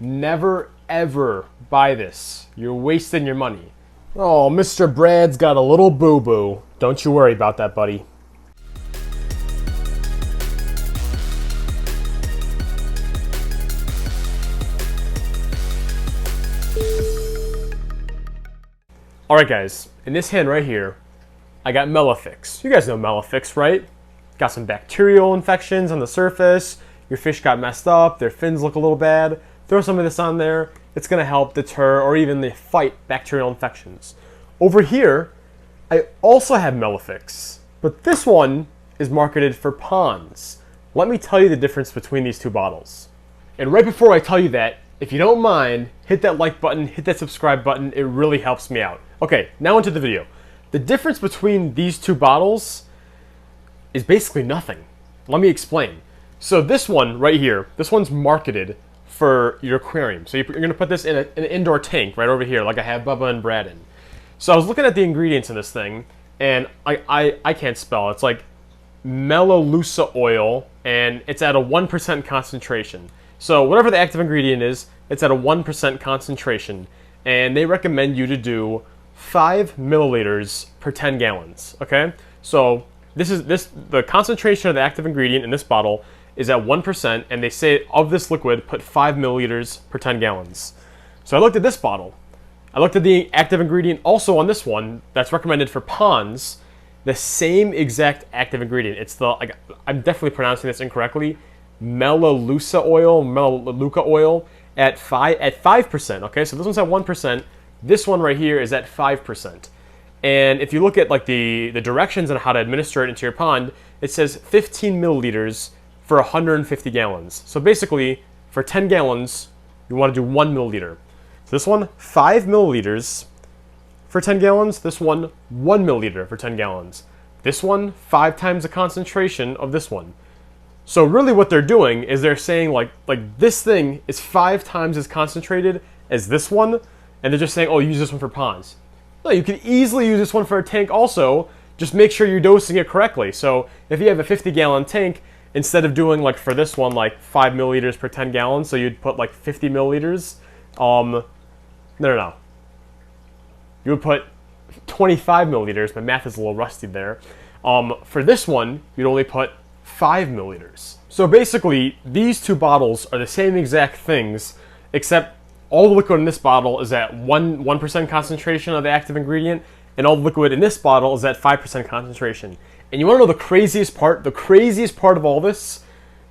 Never ever buy this. You're wasting your money. Oh, Mr. Brad's got a little boo-boo. Don't you worry about that, buddy. Alright guys, in this hand right here, I got Melafix. You guys know Melafix, right? Got some bacterial infections on the surface, your fish got messed up, their fins look a little bad. Throw some of this on there, it's going to help deter or even fight bacterial infections. Over here, I also have Melafix, but this one is marketed for ponds. Let me tell you the difference between these two bottles. And right before I tell you that, if you don't mind, hit that like button, hit that subscribe button, it really helps me out. Okay, now into the video. The difference between these two bottles is basically nothing. Let me explain. So this one right here, this one's marketed for your aquarium. So you're going to put this in an indoor tank right over here, like I have Bubba and Brad in. So I was looking at the ingredients in this thing, and I can't spell. It's like Melaleuca oil, and it's at a 1% concentration. So whatever the active ingredient is, it's at a 1% concentration, and they recommend you to do 5 milliliters per 10 gallons. Okay, so the concentration of the active ingredient in this bottle is at 1%, and they say of this liquid, put 5 milliliters per 10 gallons. So I looked at this bottle. I looked at the active ingredient also on this one that's recommended for ponds, the same exact active ingredient. It's I'm definitely pronouncing this incorrectly, Melaleuca oil at 5%. Okay, so this one's at 1%. This one right here is at 5%. And if you look at like the directions on how to administer it into your pond, it says 15 milliliters for 150 gallons. So basically, for 10 gallons, you want to do 1 milliliter. So this one, 5 milliliters for 10 gallons. This one, 1 milliliter for 10 gallons. This one, 5 times the concentration of this one. So really what they're doing is they're saying like this thing is 5 times as concentrated as this one, and they're just saying, oh, use this one for ponds. No, you can easily use this one for a tank also. Just make sure you're dosing it correctly. So if you have a 50-gallon tank, instead of doing like for this one like 5 milliliters per 10 gallons, so you'd put like 50 milliliters. No. You would put 25 milliliters. My math is a little rusty there. For this one, you'd only put 5 milliliters. So basically, these two bottles are the same exact things, except all the liquid in this bottle is at 1% concentration of the active ingredient, and all the liquid in this bottle is at 5% concentration. And you want to know the craziest part? The craziest part of all this?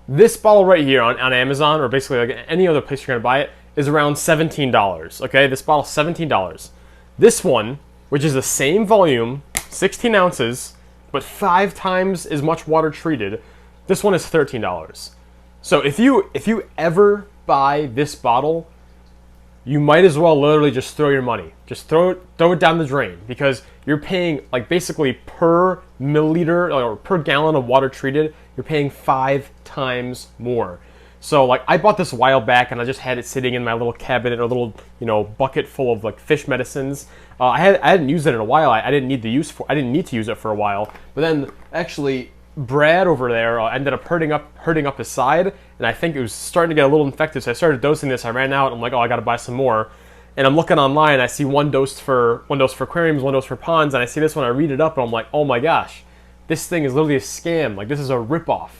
This bottle right here on Amazon, or basically like any other place you're going to buy it, is around $17. Okay, this bottle's $17. This one, which is the same volume, 16 ounces, but 5 times as much water treated, this one is $13. So if you ever buy this bottle, you might as well literally just throw your money. Just throw it down the drain, because you're paying like basically per milliliter or per gallon of water treated, you're paying 5 times more. So like I bought this a while back, and I just had it sitting in my little cabinet, a little bucket full of like fish medicines. I hadn't used it in a while. I didn't need to use it for a while. But then actually Brad over there ended up hurting up his side, and I think it was starting to get a little infected. So I started dosing this. I ran out. I'm like, oh, I got to buy some more. And I'm looking online. I see one dose for aquariums, one dose for ponds, and I see this one. I read it up, and I'm like, oh my gosh, this thing is literally a scam. Like this is a ripoff.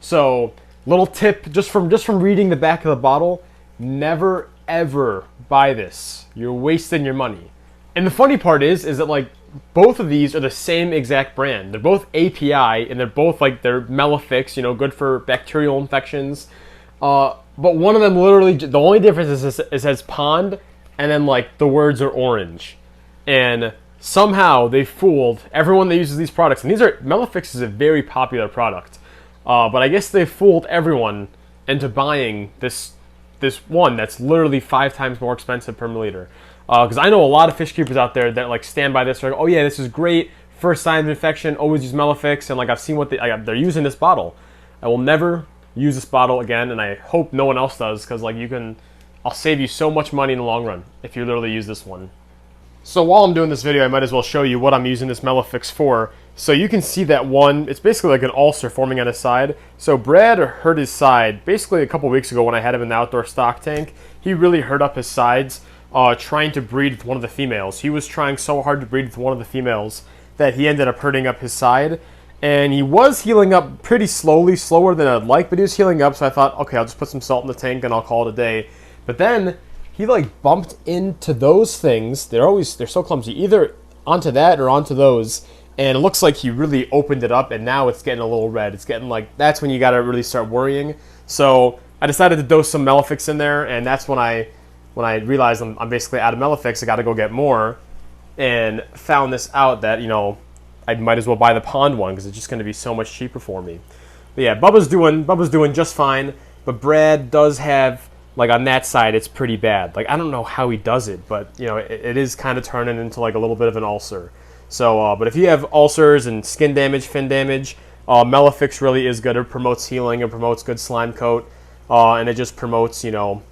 So little tip, just from reading the back of the bottle, never ever buy this. You're wasting your money. And the funny part is that like both of these are the same exact brand. They're both API, and they're both like they're Melafix, good for bacterial infections. But one of them literally, the only difference is it says pond, and then like the words are orange. And somehow they fooled everyone that uses these products. And Melafix is a very popular product. But I guess they fooled everyone into buying this one that's literally 5 times more expensive per milliliter. Because I know a lot of fish keepers out there that like stand by this. They're like, oh yeah, this is great. First sign of infection, always use Melafix. And like I've seen what they're using this bottle. I will never use this bottle again, and I hope no one else does, because like I'll save you so much money in the long run if you literally use this one. So while I'm doing this video, I might as well show you what I'm using this Melafix for. So you can see that one, it's basically like an ulcer forming on his side. So Brad hurt his side basically a couple weeks ago when I had him in the outdoor stock tank. he really hurt up his sides trying to breed with one of the females. He was trying so hard to breed with one of the females that he ended up hurting up his side. And he was healing up pretty slowly, slower than I'd like, but he was healing up, so I thought, okay, I'll just put some salt in the tank and I'll call it a day. But then he like bumped into those things. They're so clumsy, either onto that or onto those. And it looks like he really opened it up, and now it's getting a little red. It's getting like, that's when you gotta really start worrying. So I decided to dose some Melafix in there, and that's when I realized I'm basically out of Melafix. I gotta go get more, and found this out that, you know, I might as well buy the pond one because it's just going to be so much cheaper for me. But yeah, Bubba's doing just fine. But Brad does have, like, on that side, it's pretty bad. Like, I don't know how he does it, but you know, it is kind of turning into like a little bit of an ulcer. So, but if you have ulcers and skin damage, fin damage, Melafix really is good. It promotes healing, it promotes good slime coat, and it just promotes, you know,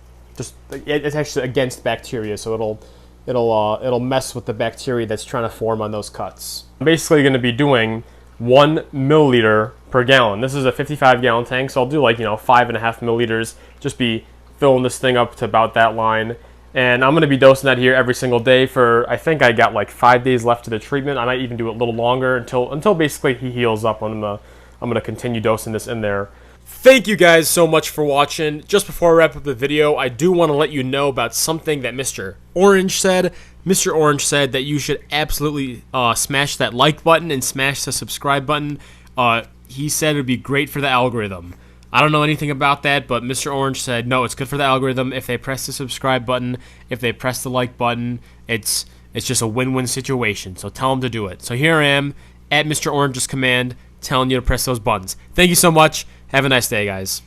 it's actually against bacteria, so it'll mess with the bacteria that's trying to form on those cuts. I'm basically going to be doing 1 milliliter per gallon. This is a 55-gallon tank, so I'll do like, you know, 5.5 milliliters. Just be filling this thing up to about that line. And I'm going to be dosing that here every single day for, I think I got like 5 days left to the treatment. I might even do it a little longer until basically he heals up. I'm gonna continue dosing this in there. Thank you guys so much for watching. Just before I wrap up the video, I do want to let you know about something that Mr. Orange said. Mr. Orange said that you should absolutely smash that like button and smash the subscribe button. He said it would be great for the algorithm. I don't know anything about that, but Mr. Orange said, no, it's good for the algorithm. If they press the subscribe button, if they press the like button, it's just a win-win situation. So tell them to do it. So here I am at Mr. Orange's command telling you to press those buttons. Thank you so much. Have a nice day, guys.